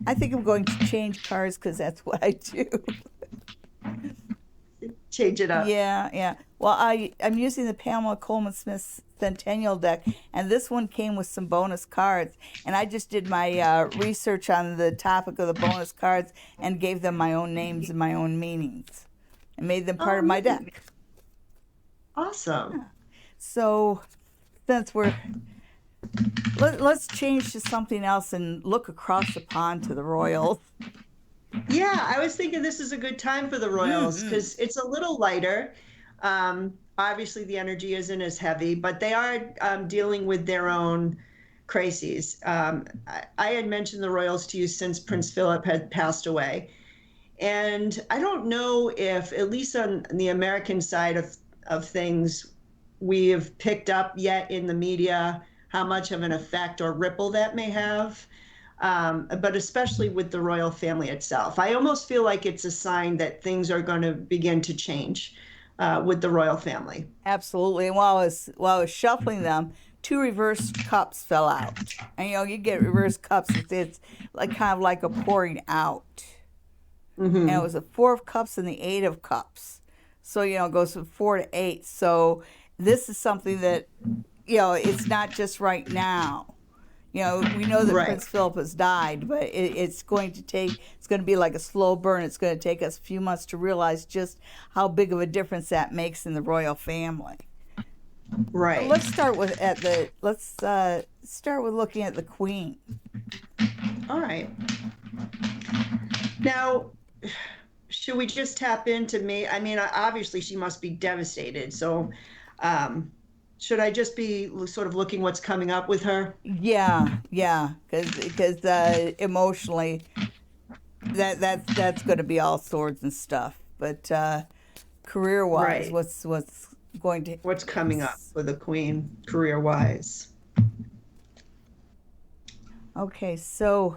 I think I'm going to change cars because that's what I do. Change it up. Yeah, yeah. Well, I'm using the Pamela Coleman Smith Centennial deck, and this one came with some bonus cards. And I just did my research on the topic of the bonus cards and gave them my own names and my own meanings, and made them part Oh, of my neat. deck. Awesome. Yeah. So since let's change to something else and look across the pond to the Royals. Yeah, I was thinking this is a good time for the Royals Hmm. because it's a little lighter. Obviously, the energy isn't as heavy, but they are dealing with their own crises. I had mentioned the Royals to you since Prince Philip had passed away. And I don't know if, at least on the American side of things, we have picked up yet in the media how much of an effect or ripple that may have, but especially with the royal family itself. I almost feel like it's a sign that things are going to begin to change with the royal family. Absolutely. And while I was shuffling them, two reversed cups fell out. And you get reversed cups. It's like kind of like a pouring out. And it Hmm. was a four of cups and the eight of cups. So it goes from four to eight. So this is something that it's not just right now. We know that Right. Prince Philip has died, but it's going to take, it's going to be like a slow burn. It's going to take us a few months to realize just how big of a difference that makes in the royal family. Right. Let's start with looking at the Queen. All right. Now, should we just tap into me? I mean, obviously she must be devastated. So, um, should I just be sort of looking what's coming up with her? Yeah, yeah, because emotionally, that's going to be all swords and stuff. But career wise, Right. what's going to What's coming up for the queen career wise? okay? So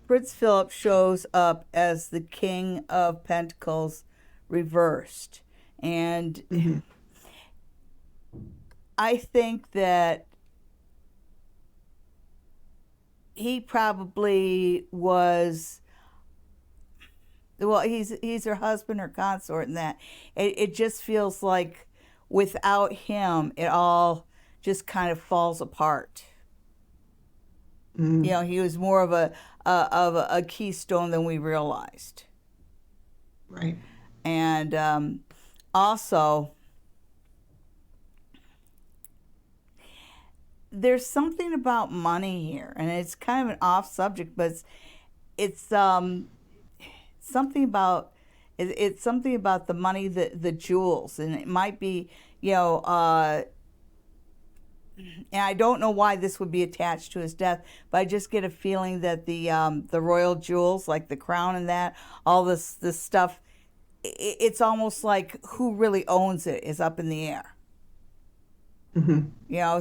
Prince Philip shows up as the King of Pentacles reversed. And Hmm. I think that he probably was, well, he's her husband or consort, and that it just feels like without him, it all just kind of falls apart. Hmm. He was more of a keystone than we realized. Right. And also, there's something about money here, and it's kind of an off subject, but it's something about it's something about the money, the jewels, and it might be, you know, uh, and I don't know why this would be attached to his death, but I just get a feeling that the royal jewels, like the crown and that, all this stuff, it's almost like who really owns it is up in the air. Hmm.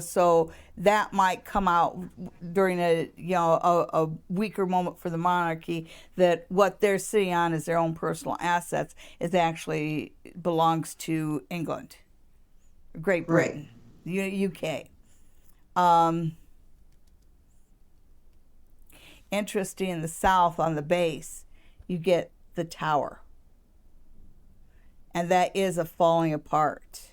So that might come out during a weaker moment for the monarchy, that what they're sitting on as their own personal assets is actually belongs to England, Great Right. Britain, UK. Um, Interesting, in the south on the base, you get the tower, and that is a falling apart.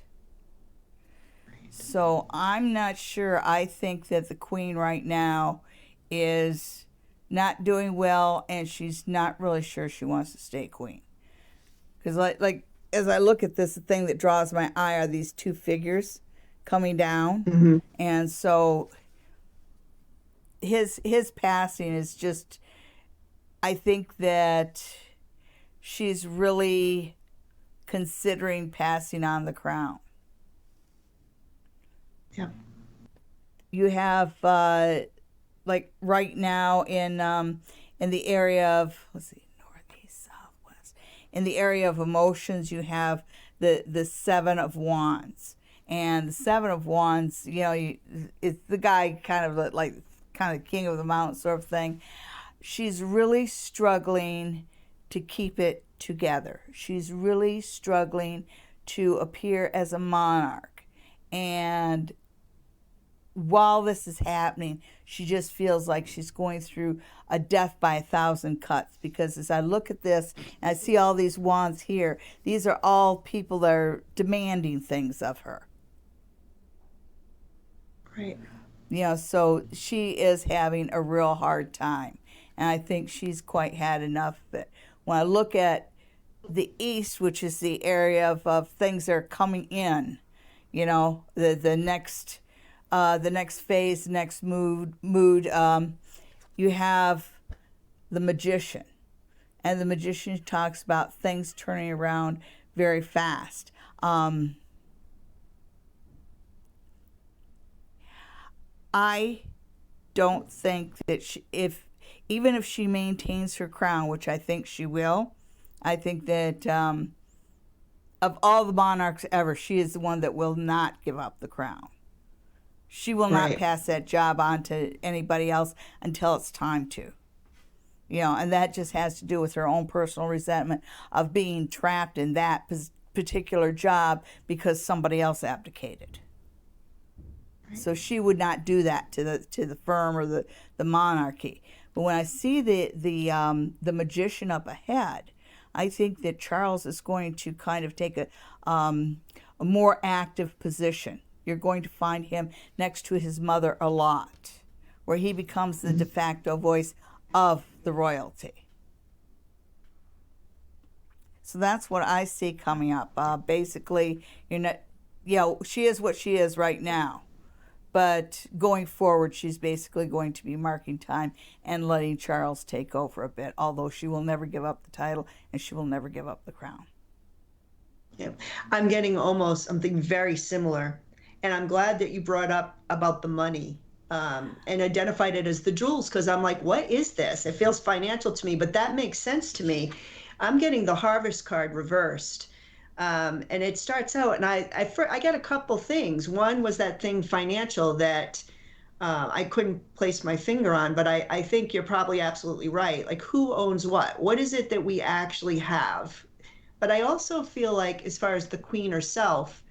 So I'm not sure. I think that the queen right now is not doing well, and she's not really sure she wants to stay queen. Because like as I look at this, the thing that draws my eye are these two figures coming down, Hmm. and so his passing is just. I think that she's really considering passing on the crown. Yeah. You have like right now in the area of, let's see, northeast, southwest, in the area of emotions, you have the seven of wands, and the seven of wands, it's the guy kind of like kind of king of the mountain sort of thing. She's really struggling to keep it together. She's really struggling to appear as a monarch, and while this is happening, she just feels like she's going through a death by 1,000 cuts. Because as I look at this and I see all these wands here, these are all people that are demanding things of her. Right. So she is having a real hard time. And I think she's quite had enough of it. When I look at the east, which is the area of things that are coming in, the next phase, next mood, you have the magician. And the magician talks about things turning around very fast. I don't think that even if she maintains her crown, which I think she will, I think that of all the monarchs ever, she is the one that will not give up the crown. She will not Right. pass that job on to anybody else until it's time to. And that just has to do with her own personal resentment of being trapped in that particular job because somebody else abdicated. So she would not do that to the firm or the monarchy. But when I see the magician up ahead, I think that Charles is going to kind of take a more active position. You're going to find him next to his mother a lot, where he becomes the de facto voice of the royalty. So that's what I see coming up. Basically, she is what she is right now. But going forward, she's basically going to be marking time and letting Charles take over a bit, although she will never give up the title and she will never give up the crown. Yeah. I'm getting almost something very similar. And I'm glad that you brought up about the money, and identified it as the jewels, because I'm like, what is this? It feels financial to me, but that makes sense to me. I'm getting the harvest card reversed. And it starts out, and I got a couple things. One was that thing financial that I couldn't place my finger on, but I think you're probably absolutely right. Like, who owns what? What is it that we actually have? But I also feel like, as far as the queen herself,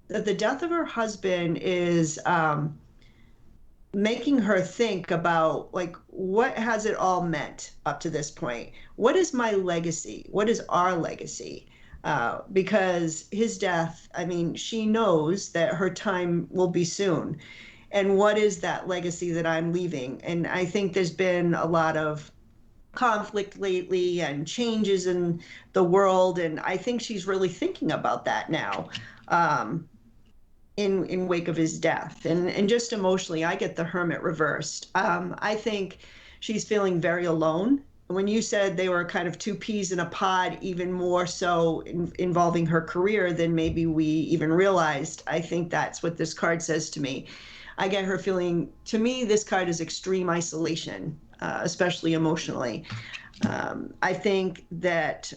that the death of her husband is making her think about, like, what has it all meant up to this point? What is my legacy? What is our legacy? Because his death, I mean, she knows that her time will be soon. And what is that legacy that I'm leaving? And I think there's been a lot of conflict lately and changes in the world. And I think she's really thinking about that now. In wake of his death, and just emotionally, I get the hermit reversed. I think she's feeling very alone. When you said they were kind of two peas in a pod, even more so involving her career than maybe we even realized, I think that's what this card says to me. I get her feeling, to me, this card is extreme isolation, especially emotionally. I think that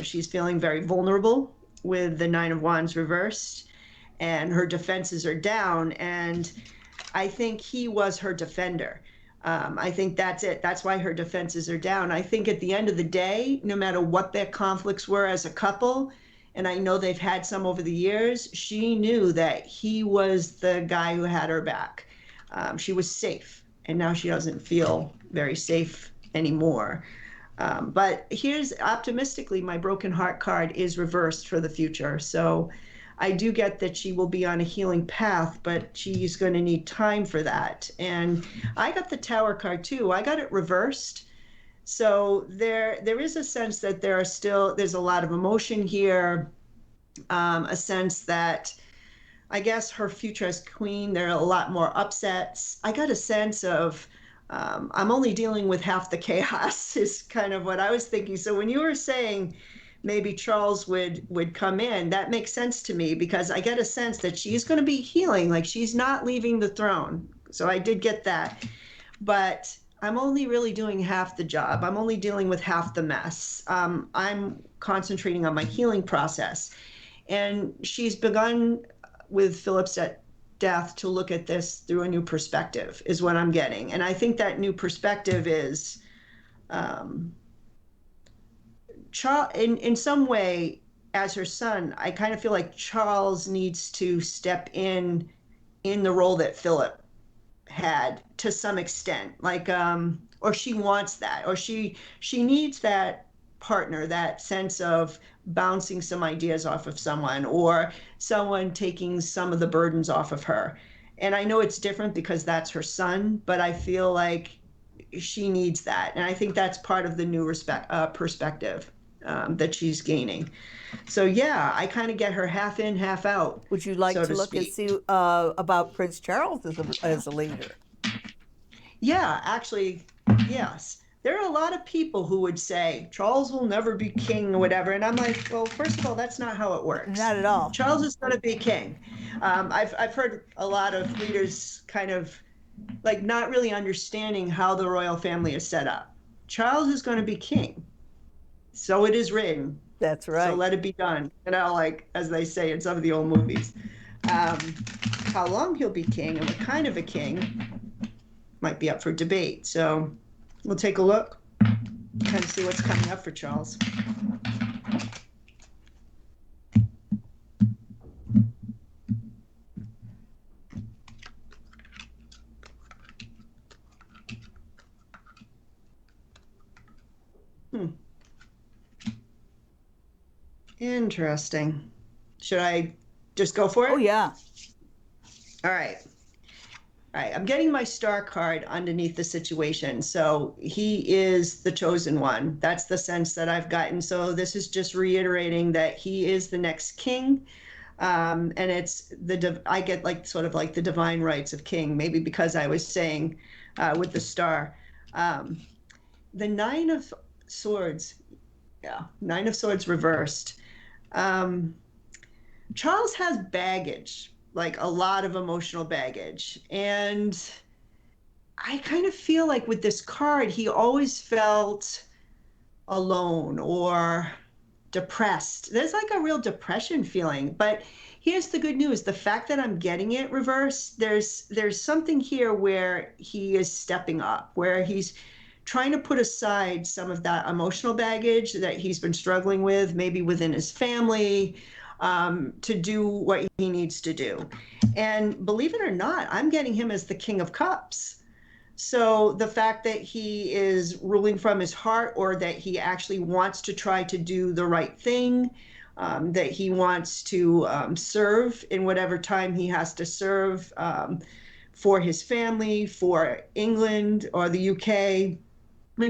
she's feeling very vulnerable with the Nine of Wands reversed, and her defenses are down. And I think he was her defender. I think that's it. That's why her defenses are down. I think at the end of the day, no matter what their conflicts were as a couple, and I know they've had some over the years, she knew that he was the guy who had her back. She was safe, and now she doesn't feel very safe anymore. But here's, optimistically, my broken heart card is reversed for the future. So I do get that she will be on a healing path, but she's going to need time for that. And I got the Tower card too. I got it reversed. So there is a sense that there's a lot of emotion here, a sense that, I guess, her future as queen, there are a lot more upsets. I got a sense of, I'm only dealing with half the chaos is kind of what I was thinking. So when you were saying maybe Charles would come in, that makes sense to me, because I get a sense that she's going to be healing, like she's not leaving the throne. So I did get that. But I'm only really doing half the job. I'm only dealing with half the mess. I'm concentrating on my healing process. And she's begun with Philip's death to look at this through a new perspective, is what I'm getting. And I think that new perspective is, in some way, as her son, I kind of feel like Charles needs to step in the role that Philip had to some extent, like or she wants that, or she needs that partner, that sense of bouncing some ideas off of someone, or someone taking some of the burdens off of her. And I know it's different because that's her son, but I feel like she needs that, and I think that's part of the new perspective that she's gaining. So yeah, I kind of get her half in, half out, Would you like so to to look and speak. see about Prince Charles as a leader? Yeah, actually, yes. There are a lot of people who would say Charles will never be king or whatever. And I'm like, well, first of all, that's not how it works. Not at all. Charles is going to be king. I've heard a lot of leaders kind of like not really understanding how the royal family is set up. Charles is going to be king. So it is written. That's So right. let it be done. You know, like as they say in some of the old movies. Um, how long he'll be king and what kind of a king might be up for debate. So we'll take a look, kind of see what's coming up for Charles. Hmm. Interesting. Should I just go for it? Oh, yeah. All right. All right. I'm getting my star card underneath the situation. So he is the chosen one. That's the sense that I've gotten. So this is just reiterating that he is the next king. And it's I get like sort of like the divine rights of king, maybe because I was saying with the star. Um, the Nine of Swords, yeah, Nine of Swords reversed. Um, Charles has baggage, like a lot of emotional baggage. And I kind of feel like with this card, he always felt alone or depressed. There's like a real depression feeling. But here's the good news. The fact that I'm getting it reversed, there's something here where he is stepping up, where he's trying to put aside some of that emotional baggage that he's been struggling with, maybe within his family, to do what he needs to do. And believe it or not, I'm getting him as the King of Cups. So the fact that he is ruling from his heart, or that he actually wants to try to do the right thing, that he wants to serve in whatever time he has to serve, for his family, for England or the UK,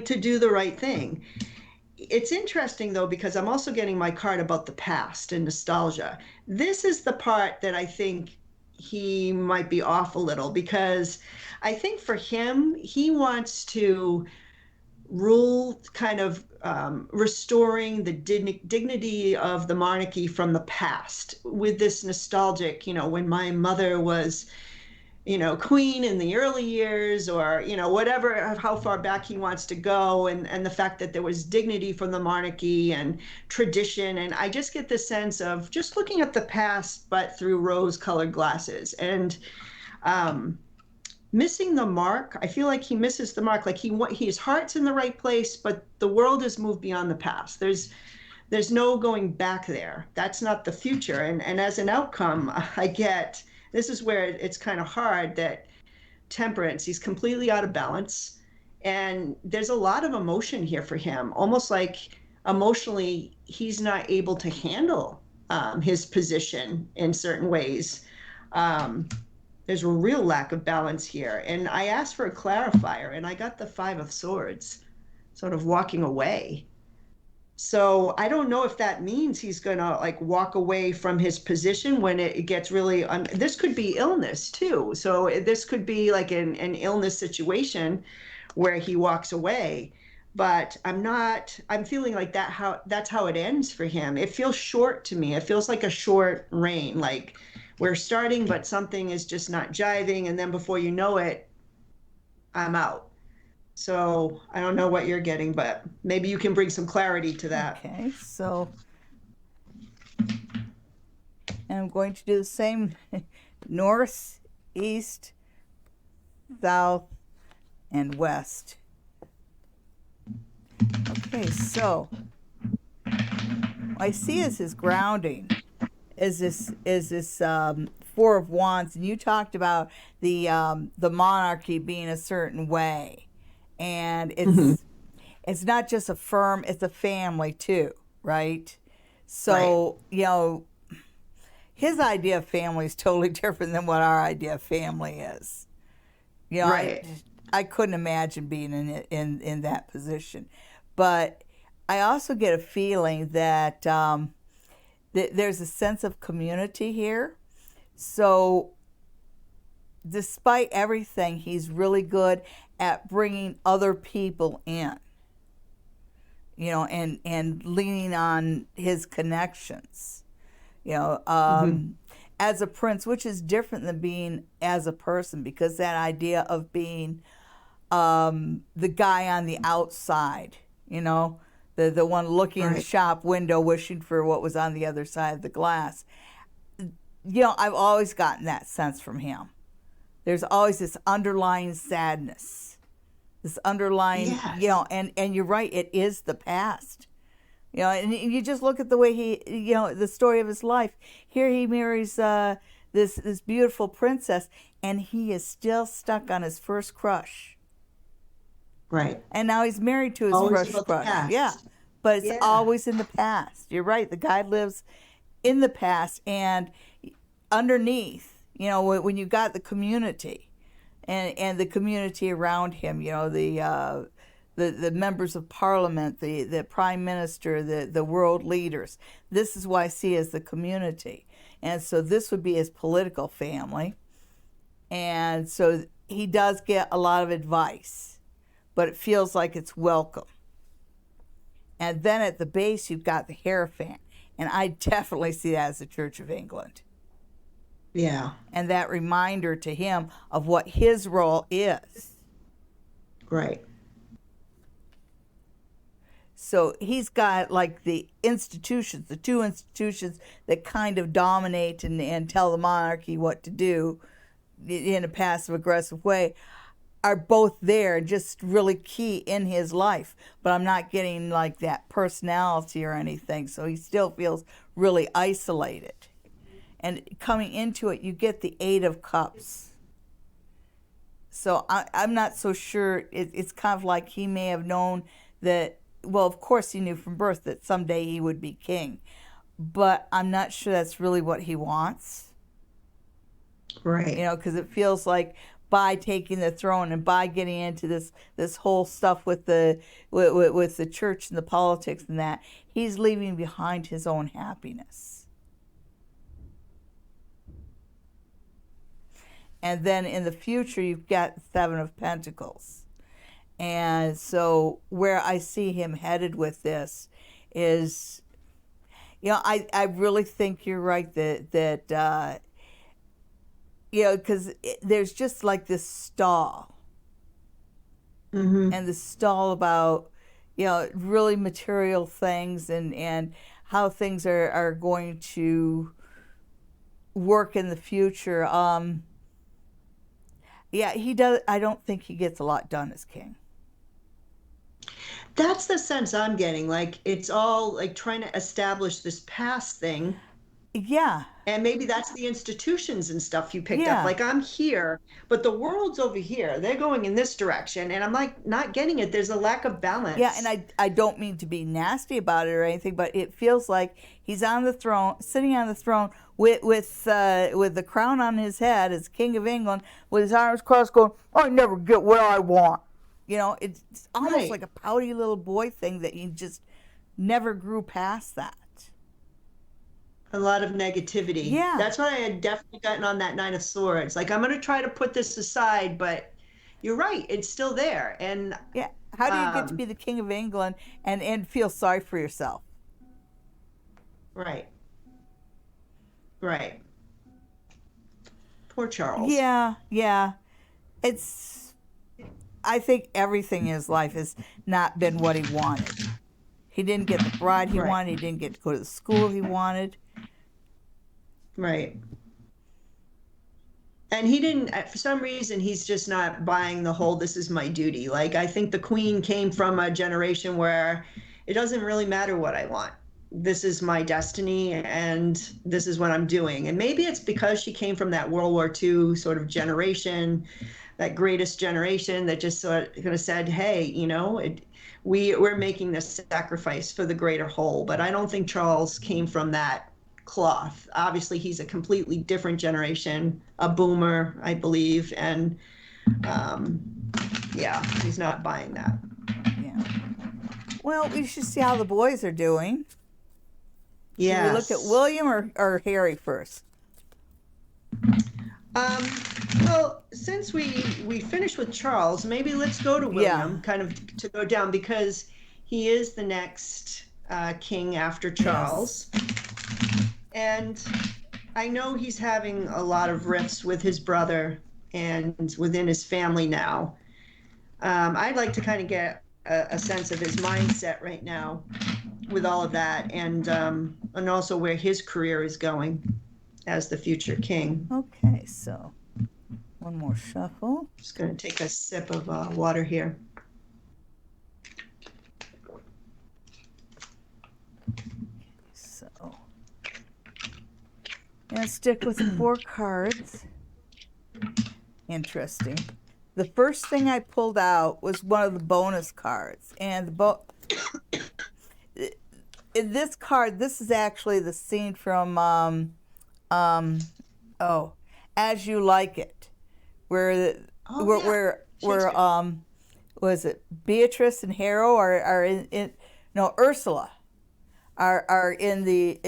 to do the right thing. It's interesting though, because I'm also getting my card about the past and nostalgia. This is the part that I think he might be off a little, because I think for him, he wants to rule, kind of restoring the dignity of the monarchy from the past with this nostalgic, when my mother was queen in the early years, or whatever, how far back he wants to go, and the fact that there was dignity from the monarchy and tradition. And I just get the sense of just looking at the past but through rose colored glasses, and um, missing the mark. I feel like he misses the mark, like his heart's in the right place, but the world has moved beyond the past. There's no going back there. That's not the future. And as an outcome, I get, this is where it's kind of hard, that temperance, he's completely out of balance. And there's a lot of emotion here for him, almost like emotionally, he's not able to handle his position in certain ways. Um, there's a real lack of balance here. And I asked for a clarifier, and I got the Five of Swords, sort of walking away. So I don't know if that means he's going to like walk away from his position when it gets really, this could be illness too. So this could be like an illness situation where he walks away. But I'm feeling like that's how it ends for him. It feels short to me. It feels like a short reign, like we're starting, but something is just not jiving. And then before you know it, I'm out. So I don't know what you're getting, but maybe you can bring some clarity to that. Okay, so and I'm going to do the same north, east, south, and west. Okay, so I see as his grounding is this Four of Wands, and you talked about the monarchy being a certain way, and Hmm. it's not just a firm; it's a family too, right? Right. So his idea of family is totally different than what our idea of family is. You know, Right. I couldn't imagine being in that position, but I also get a feeling that there's a sense of community here. So despite everything, he's really good at bringing other people in, and leaning on his connections, you know, Hmm. um, as a prince, which is different than being as a person, because that idea of being the guy on the outside, the one looking in the Right. shop window, wishing for what was on the other side of the glass. I've always gotten that sense from him. There's always this underlying sadness, this underlying, Yes. and you're right, it is the past. And you just look at the way the story of his life. Here he marries this beautiful princess, and he is still stuck on his first crush. Right. And now he's married to his Always first about the crush. Yeah. past. But it's Yeah. always in the past. You're right. The guy lives in the past, and underneath, when you got the community and the community around him, the members of parliament, the prime minister, the world leaders. This is what I see as the community. And so this would be his political family. And so he does get a lot of advice, but it feels like it's welcome. And then at the base, you've got the Hierophant. And I definitely see that as the Church of England. Yeah. And that reminder to him of what his role is. Right. So he's got like the institutions, the two institutions that kind of dominate and tell the monarchy what to do in a passive aggressive way, are both there, just really key in his life. But I'm not getting like that personality or anything. So he still feels really isolated. And coming into it, you get the Eight of Cups. So I'm not so sure. It's kind of like he may have known that, well, of course he knew from birth that someday he would be king. But I'm not sure that's really what he wants, Right. because it feels like by taking the throne and by getting into this whole stuff with with the church and the politics and that, he's leaving behind his own happiness. And then in the future, you've got the Seven of Pentacles. And so where I see him headed with this is, I really think you're right that because there's just like this stall, Hmm. and the stall about, really material things and how things are going to work in the future. Yeah, he does. I don't think he gets a lot done as king. That's the sense I'm getting. Like it's all like trying to establish this past thing. Yeah, And maybe that's the institutions and stuff you picked up. yeah. Like I'm here, but the world's over here. They're going in this direction. And I'm like not getting it. There's a lack of Yeah, and balance. I don't mean to be nasty about it or anything, but it feels like he's on the throne, sitting on the throne with the crown on his head as King of England, with his arms crossed, going, "I never get what I want." It's almost Right. like a pouty little boy thing that he just never grew past that. A lot of negativity. Yeah, That's why I had definitely gotten on that Nine of Swords. Like I'm going to try to put this aside, but you're right. It's still there. And yeah. How do you get to um, be the King of England and feel sorry for yourself? right, right. Poor Charles. Yeah, yeah. It's I think everything in his life has not been what he wanted. He didn't get the bride he Right, wanted. He didn't get to go to the school he wanted. right. And he didn't, for some reason, he's just not buying the whole this is my duty. Like, I think the queen came from a generation where it doesn't really matter what I want. this is my destiny and this is what I'm doing. And maybe it's because she came from that World War II sort of generation, that greatest generation that just sort of said, hey, we're making this sacrifice for the greater whole. But I don't think Charles came from that cloth. Obviously, he's a completely different generation, a boomer, I believe. And yeah, he's not buying that. Yeah. Well, we should see how the boys are doing. Do we look at Yes. William or Harry first? Um, well, since we finished with Charles, maybe let's go to Yeah. William, kind of to go down because he is the next king after Yes. Charles. And I know he's having a lot of rifts with his brother and within his family now. I'd like to kind of get a sense of his mindset right now with all of that, and also where his career is going as the future king. Okay, so one more shuffle. Just going to take a sip of water here. So, and stick with 4 cards. Interesting. The first thing I pulled out was one of the bonus cards, and in this card, this is actually the scene from As You Like It, where was it Beatrice and Harrow are in no, Ursula are in the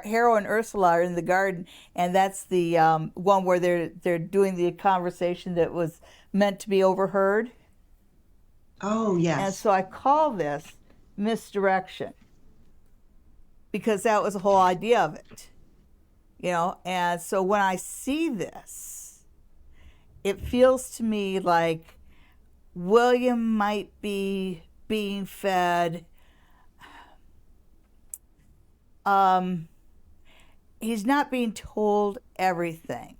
Harrow and Ursula are in the garden, and that's the one where they're doing the conversation that was meant to be overheard. Oh, yes. And so I call this misdirection, because that was the whole idea of it, and so when I see this, it feels to me like William might be being fed he's not being told everything.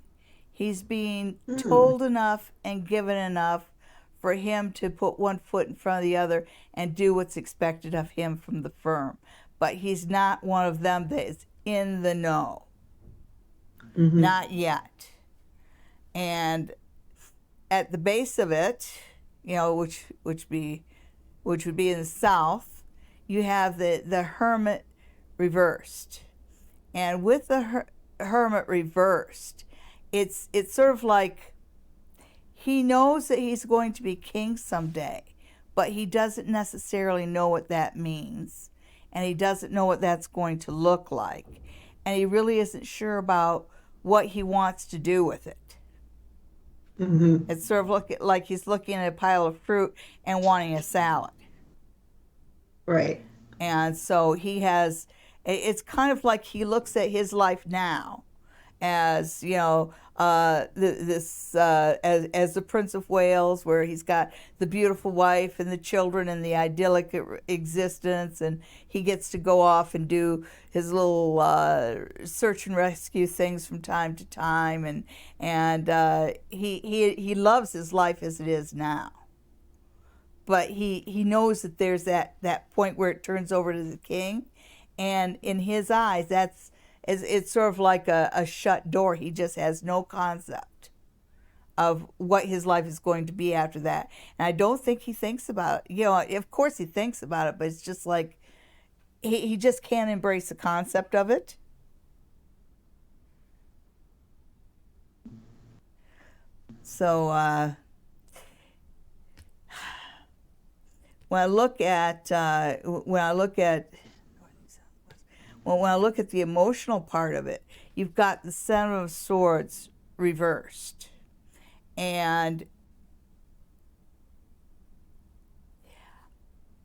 He's being told enough and given enough for him to put one foot in front of the other and do what's expected of him from the firm. But he's not one of them that is in the know. Not yet. And at the base of it, which would be in the south, you have the hermit reversed. And with the hermit reversed, it's sort of like he knows that he's going to be king someday, but he doesn't necessarily know what that means, and he doesn't know what that's going to look like, and he really isn't sure about what he wants to do with it. It's sort of like he's looking at a pile of fruit and wanting a salad. Right. And so it's kind of like he looks at his life now as, as the Prince of Wales, where he's got the beautiful wife and the children and the idyllic existence, and he gets to go off and do his little search and rescue things from time to time, and he loves his life as it is now. But he knows that there's that point where it turns over to the king, and in his eyes, it's sort of like a shut door. He just has no concept of what his life is going to be after that. And I don't think he thinks about it. Of course he thinks about it, but it's just like he just can't embrace the concept of it. So when I look at the emotional part of it, you've got the Seven of Swords reversed. And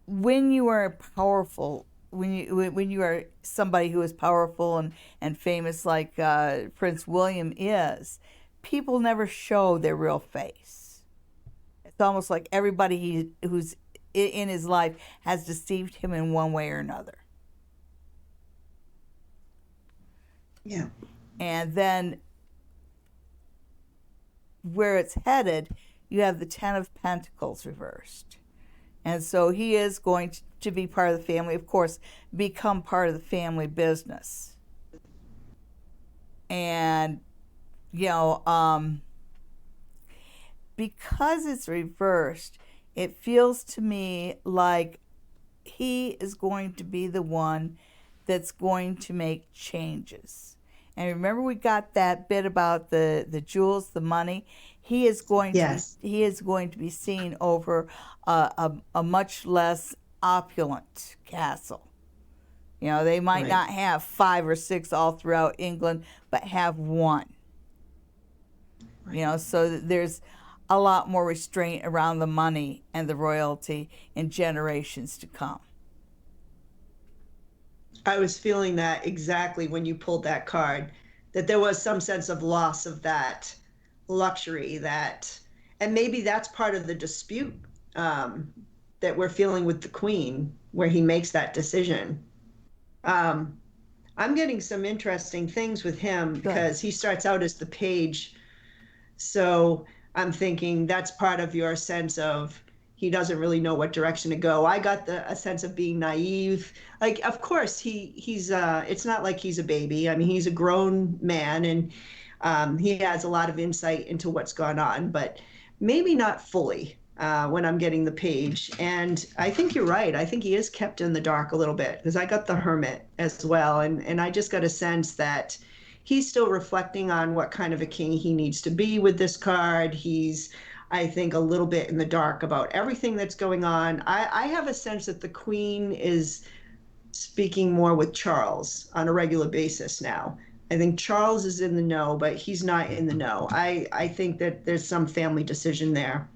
when you are powerful, when you are somebody who is powerful and famous like Prince William is, people never show their real face. It's almost like everybody who's in his life has deceived him in one way or another. Yeah. And then where it's headed, you have the Ten of Pentacles reversed. And so he is going to be part of the family, of course, become part of the family business. And, you know, because it's reversed, it feels to me like he is going to be the one that's going to make changes. And remember, we got that bit about the jewels, the money. Yes. He is going to be seen over a much less opulent castle. You know, they might Right. not have 5 or 6 all throughout England, but have one. You Right. know, so there's a lot more restraint around the money and the royalty in generations to come. I was feeling that exactly when you pulled that card, that there was some sense of loss of that luxury, that, and maybe that's part of the dispute um, that we're feeling with the Queen, where he makes that decision. Um, I'm getting some interesting things with him Good. because he starts out as the page. So I'm thinking that's part of your sense of he doesn't really know what direction to go. I got a sense of being naive. Like, of course, he's it's not like he's a baby. I mean, he's a grown man, and he has a lot of insight into what's gone on, but maybe not fully when I'm getting the page. And I think you're right. I think he is kept in the dark a little bit because I got the hermit as well, and I just got a sense that he's still reflecting on what kind of a king he needs to be with this card. He's, I think, a little bit in the dark about everything that's going on. I have a sense that the Queen is speaking more with Charles on a regular basis now. I think Charles is in the know, but he's not in the know. I think that there's some family decision there.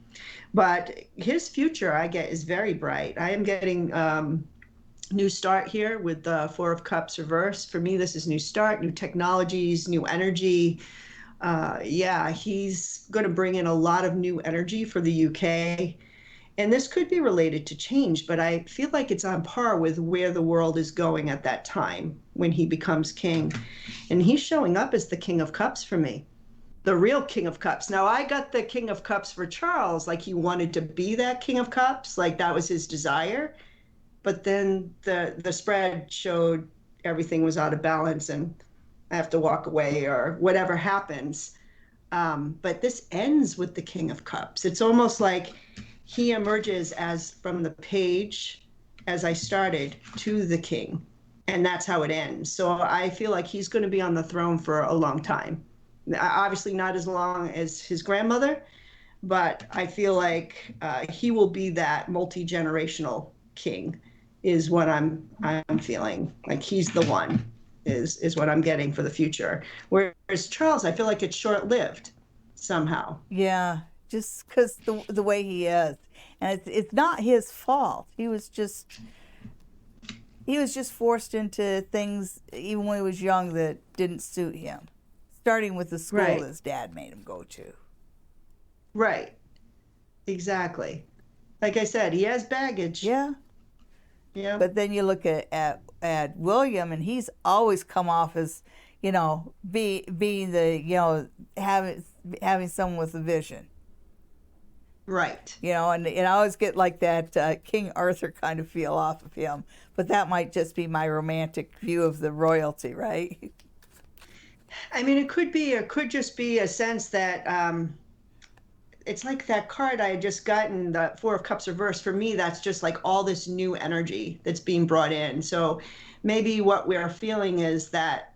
But his future, I get, is very bright. I am getting new start here with the Four of Cups reverse. For me, this is new start, new technologies, new energy. Yeah, he's going to bring in a lot of new energy for the UK. And this could be related to change, but I feel like it's on par with where the world is going at that time when he becomes king. And he's showing up as the King of Cups for me, the real King of Cups. Now, I got the King of Cups for Charles, like he wanted to be that King of Cups, like that was his desire. But then the spread showed everything was out of balance and I have to walk away or whatever happens. But this ends with the King of Cups. It's almost like he emerges as from the page as I started to the king, and that's how it ends. So I feel like he's going to be on the throne for a long time. Obviously, not as long as his grandmother, but I feel like he will be that multi-generational king is what I'm feeling like he's the one is what I'm getting for the future. Whereas Charles, I feel like it's short-lived somehow. Yeah, just because the way he is, and it's not his fault. He was just forced into things even when he was young that didn't suit him. Starting with the school Right, his dad made him go to. right, exactly. Like I said, he has baggage. Yeah, Yep, but then you look at William, and he's always come off as, you know, being the, you know, having someone with a vision. right. You know, and I always get like that King Arthur kind of feel off of him, but that might just be my romantic view of the royalty, right? I mean, it could be, it could just be a sense that it's like that card I had just gotten, the Four of Cups reverse. For me, that's just like all this new energy that's being brought in. So maybe what we're feeling is that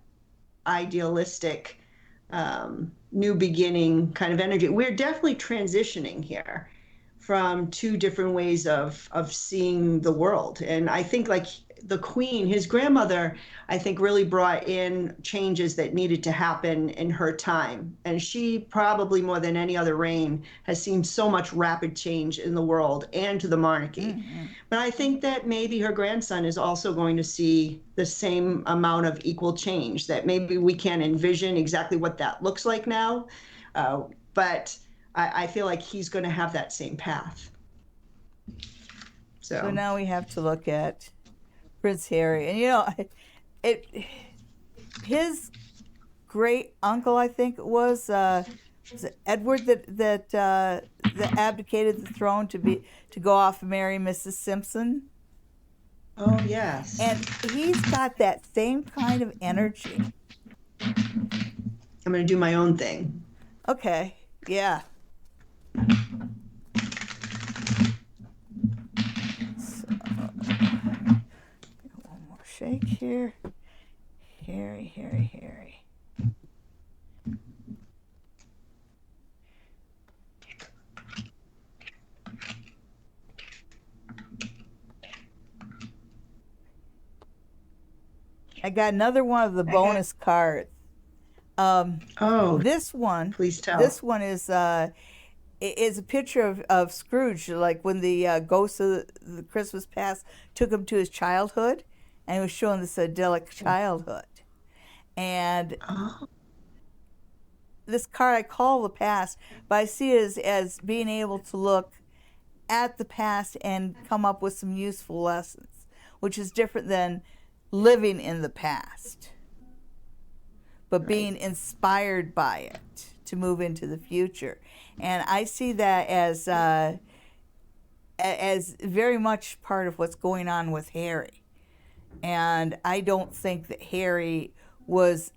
idealistic, new beginning kind of energy. We're definitely transitioning here from two different ways of seeing the world. And I think like the Queen, his grandmother, I think really brought in changes that needed to happen in her time. And she probably more than any other reign has seen so much rapid change in the world and to the monarchy. Mm-hmm. But I think that maybe her grandson is also going to see the same amount of equal change, that maybe we can't envision exactly what that looks like now. But I feel like he's going to have that same path. So So, now we have to look at Prince Harry, and you know, it his great uncle, I think it was, was it Edward that abdicated the throne to go off and marry Mrs. Simpson? Oh, yes. And he's got that same kind of energy. I'm going to do my own thing. Okay, yeah. So, one more shake here. Harry, Harry, Harry. I got another one of the bonus cards. Oh, This one, please tell. this one is a picture of Scrooge, like when the ghost of the Christmas past took him to his childhood, and he was showing this idyllic childhood. And Oh, this card I call the past, but I see it as being able to look at the past and come up with some useful lessons, which is different than living in the past, but being inspired by it to move into the future. And I see that as very much part of what's going on with Harry. And I don't think that Harry was.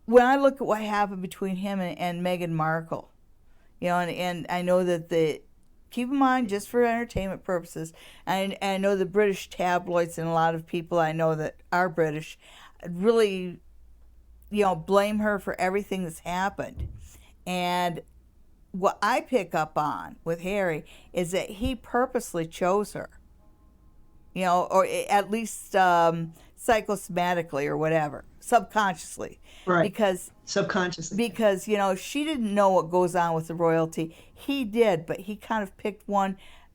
When I look at what happened between him and Meghan Markle, and I know that keep in mind, just for entertainment purposes, and I know the British tabloids and a lot of people I know that are British really, blame her for everything that's happened. And what I pick up on with Harry is that he purposely chose her, or at least psychosomatically or whatever, subconsciously, right. because Subconsciously. She didn't know what goes on with the royalty. He did, but he kind of picked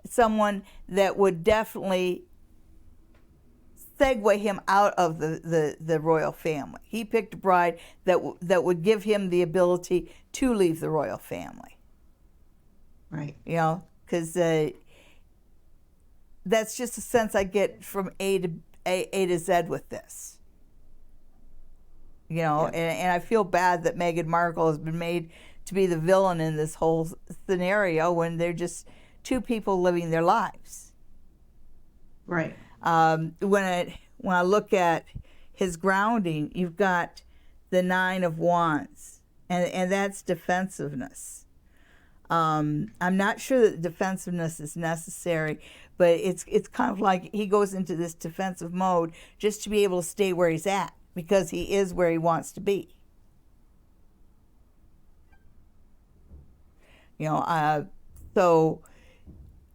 someone that would definitely segue him out of the royal family. He picked a bride that would give him the ability to leave the royal family. Right. Because that's just a sense I get from A to Z with this. And I feel bad that Meghan Markle has been made to be the villain in this whole scenario when they're just two people living their lives. Right. When I look at his grounding, you've got the Nine of Wands, and that's defensiveness. I'm not sure that defensiveness is necessary, but it's kind of like he goes into this defensive mode just to be able to stay where he's at, because he is where he wants to be. So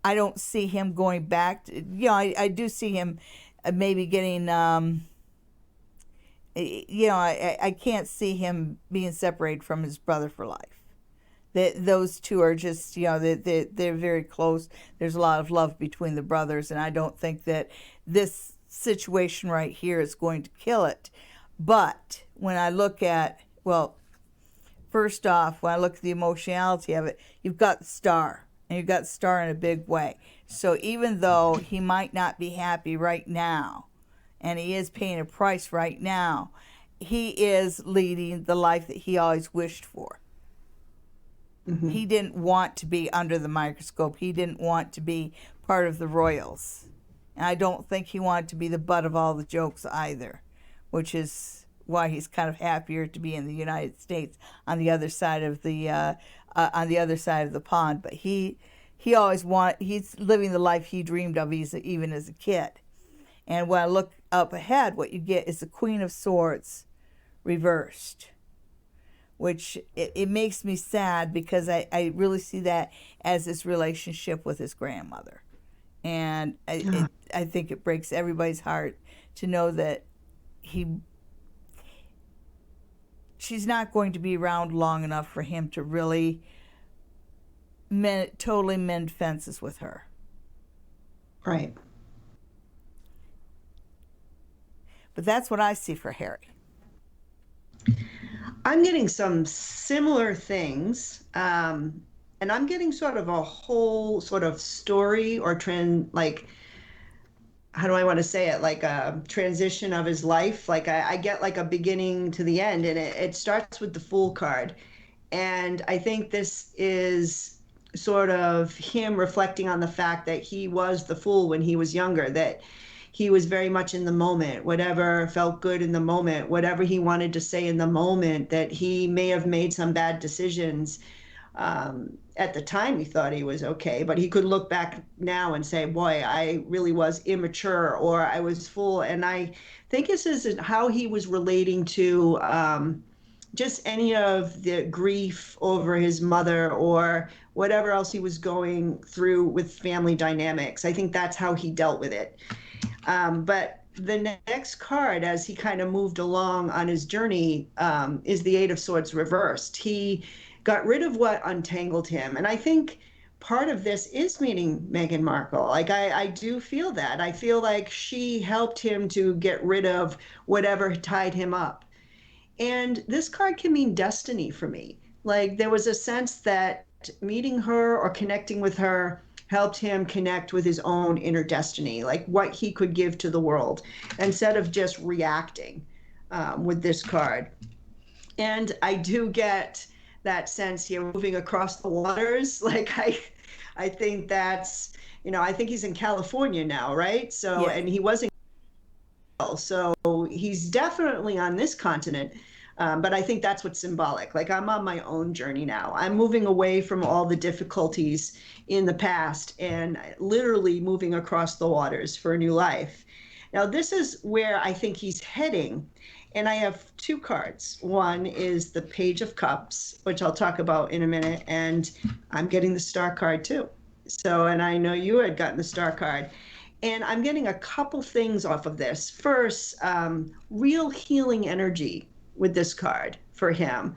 I don't see him going back to, I do see him maybe getting, I can't see him being separated from his brother for life. Those two are just, they're very close. There's a lot of love between the brothers, and I don't think that this situation right here is going to kill it. But when I look at, first off, when I look at the emotionality of it, you've got the star, and you've got the star in a big way. So even though he might not be happy right now, and he is paying a price right now, he is leading the life that he always wished for. Mm-hmm. He didn't want to be under the microscope. He didn't want to be part of the royals. And I don't think he wanted to be the butt of all the jokes either, which is why he's kind of happier to be in the United States on the other side of the pond. But he's living the life he dreamed of even as a kid. And when I look up ahead, what you get is the Queen of Swords reversed, which it makes me sad, because I really see that as his relationship with his grandmother. And I think it breaks everybody's heart to know that she's not going to be around long enough for him to really totally mend fences with her. Right. But that's what I see for Harry. I'm getting some similar things, and I'm getting sort of a whole sort of story or trend, like how do I want to say it? Like a transition of his life. Like I get like a beginning to the end, and it starts with the Fool card. And I think this is sort of him reflecting on the fact that he was the fool when he was younger, that he was very much in the moment, whatever felt good in the moment, whatever he wanted to say in the moment, that he may have made some bad decisions. At the time, he thought he was okay, but he could look back now and say, boy, I really was immature or I was fool. And I think this is how he was relating to just any of the grief over his mother or whatever else he was going through with family dynamics. I think that's how he dealt with it. But the next card, as he kind of moved along on his journey, is the Eight of Swords reversed. He got rid of what untangled him. And I think part of this is meeting Meghan Markle. Like, I do feel that. I feel like she helped him to get rid of whatever tied him up. And this card can mean destiny for me. Like, there was a sense that meeting her or connecting with her helped him connect with his own inner destiny, like what he could give to the world, instead of just reacting with this card. And I do get that sense here, moving across the waters. Like, I think that's, I think he's in California now, right? So, Yeah. and he wasn't, so he's definitely on this continent. But I think that's what's symbolic. Like, I'm on my own journey now. I'm moving away from all the difficulties in the past and literally moving across the waters for a new life. Now, this is where I think he's heading. And I have two cards. One is the Page of Cups, which I'll talk about in a minute. And I'm getting the Star card too. So, and I know you had gotten the Star card. And I'm getting a couple things off of this. First, real healing energy with this card for him.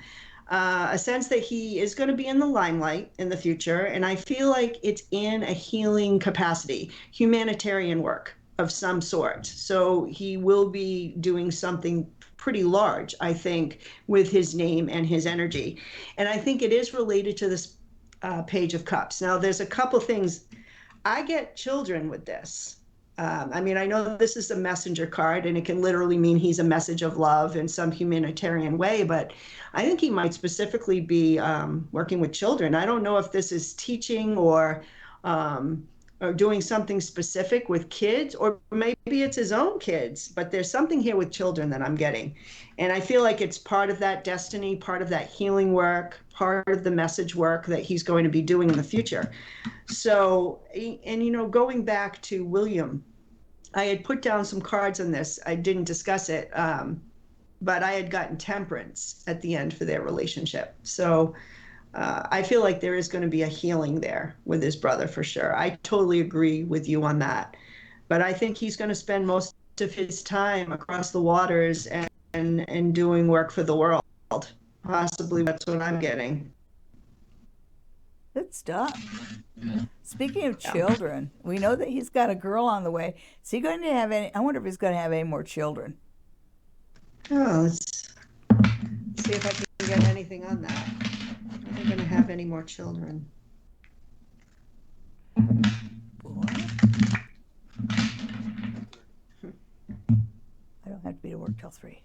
A sense that he is going to be in the limelight in the future. And I feel like it's in a healing capacity, humanitarian work of some sort. So he will be doing something pretty large, I think, with his name and his energy. And I think it is related to this Page of Cups. Now, there's a couple things. I get children with this. I mean, I know this is a messenger card, and it can literally mean he's a message of love in some humanitarian way, but I think he might specifically be working with children. I don't know if this is teaching or doing something specific with kids, or maybe it's his own kids, but there's something here with children that I'm getting. And I feel like it's part of that destiny, part of that healing work, part of the message work that he's going to be doing in the future. So, and going back to William, I had put down some cards on this. I didn't discuss it, but I had gotten Temperance at the end for their relationship. So I feel like there is going to be a healing there with his brother for sure. I totally agree with you on that. But I think he's going to spend most of his time across the waters and doing work for the world. Possibly that's what I'm getting. Good stuff. Speaking of children, we know that he's got a girl on the way. Is he going to have any? I wonder if he's going to have any more children. Oh, let's see if I can get anything on that. Are they going to have any more children? Boy. I don't have to be to work till 3.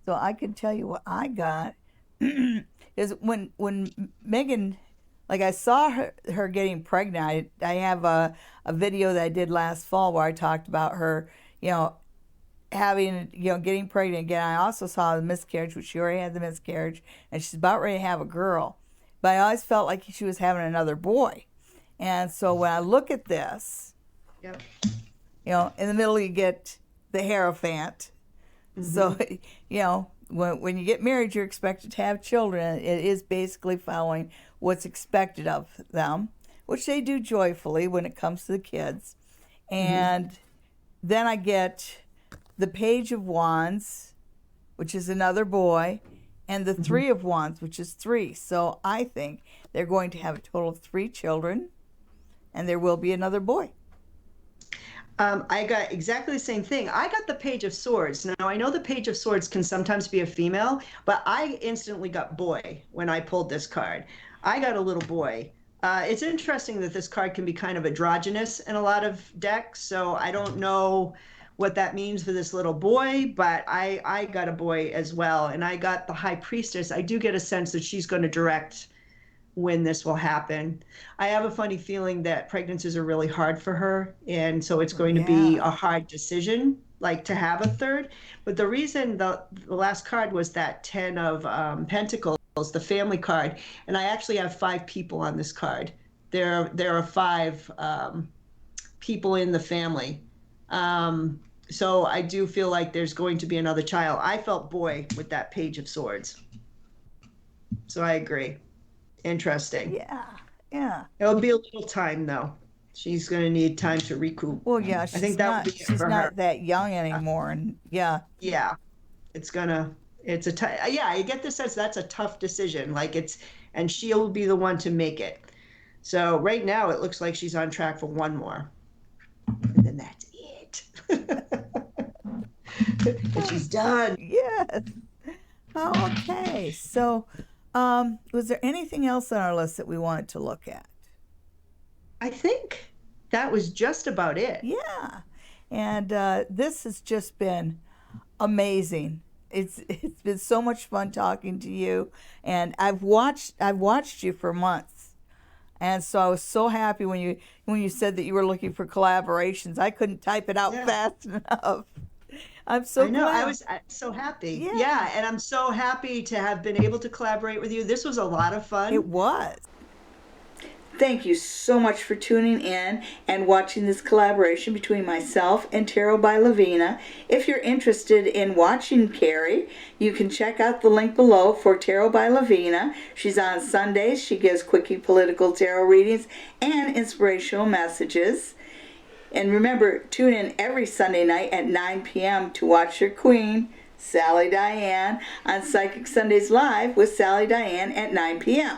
So I can tell you what I got is when Megan, like I saw her getting pregnant. I have a video that I did last fall where I talked about her, having, getting pregnant again. I also saw the miscarriage, which she already had the miscarriage, and she's about ready to have a girl. But I always felt like she was having another boy. And so when I look at this, Yep. in the middle you get the Hierophant. So, when you get married, you're expected to have children. It is basically following what's expected of them, which they do joyfully when it comes to the kids. And then I get the Page of Wands, which is another boy, and the Three of Wands, which is 3. So I think they're going to have a total of 3 children, and there will be another boy. I got exactly the same thing. I got the Page of Swords. Now, I know the Page of Swords can sometimes be a female, but I instantly got boy when I pulled this card. I got a little boy. It's interesting that this card can be kind of androgynous in a lot of decks, so I don't know what that means for this little boy, but I got a boy as well, and I got the High Priestess. I do get a sense that she's going to direct when this will happen. I have a funny feeling that pregnancies are really hard for her, and so it's going to be Yeah. a hard decision, like to have a third. But the reason the last card was that Ten of Pentacles, the family card, and I actually have five people on this card. There are five people in the family. So I do feel like there's going to be another child. I felt boy with that Page of Swords. So I agree. Interesting. Yeah. Yeah. It'll be a little time though. She's going to need time to recoup. Well, yeah, I think that would be it she's for her. not that young anymore, and yeah. Yeah, it's gonna. It's yeah. I get the sense that's a tough decision. Like and she'll be the one to make it. So right now it looks like she's on track for one more, and then that's it. And she's done. Yes. Oh, okay. So, was there anything else on our list that we wanted to look at? I think that was just about it. Yeah. And this has just been amazing. It's been so much fun talking to you, and I've watched you for months, and so I was so happy when you said that you were looking for collaborations. I couldn't type it out Yeah. fast enough. I'm so I know. glad. I was so happy. Yeah. Yeah, and I'm so happy to have been able to collaborate with you. This was a lot of fun. It was. Thank you so much for tuning in and watching this collaboration between myself and Tarot by Lavena. If you're interested in watching Kerri, you can check out the link below for Tarot by Lavena. She's on Sundays. She gives quickie political tarot readings and inspirational messages. And remember, tune in every Sunday night at 9 p.m. to watch your queen, Sally Diane, on Psychic Sundays Live with Sally Diane at 9 p.m.